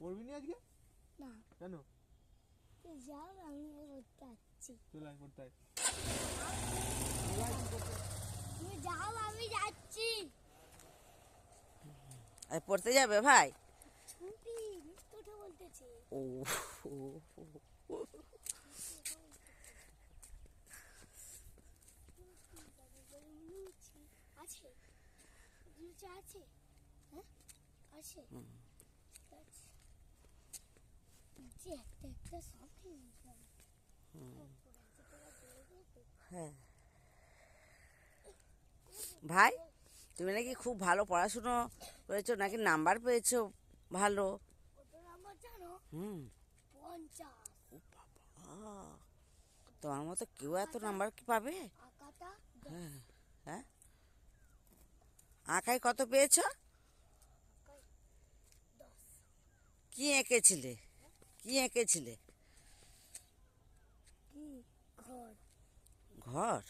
পড়বি নি আজকে? না। কেন? যাও, আমি পড়তে যাচ্ছি। চলে আয় পড়তে আয়। তুমি যাও, আমি যাচ্ছি। পড়তে যাবে ভাই? ছুটি, মিথ্যা বলতেছে। ও আছে, আছে, হ্যাঁ আছে। একটা সব ঠিক হ্যাঁ ভাই, তুমি নাকি খুব ভালো পড়াশুনো করেছো, নাকি নাম্বার পেয়েছো ভালো? কত নাম্বার জানো? হুম। 50। ও বাবা, তোমার মতো কেউ এত নাম্বার কি পাবে? আঁকাটা হ্যাঁ হ্যাঁ, আঁকায় কত পেয়েছো? 10। কি এঁকেছিলে? কি এঁকেছিলে? কি? ঘর। ঘর?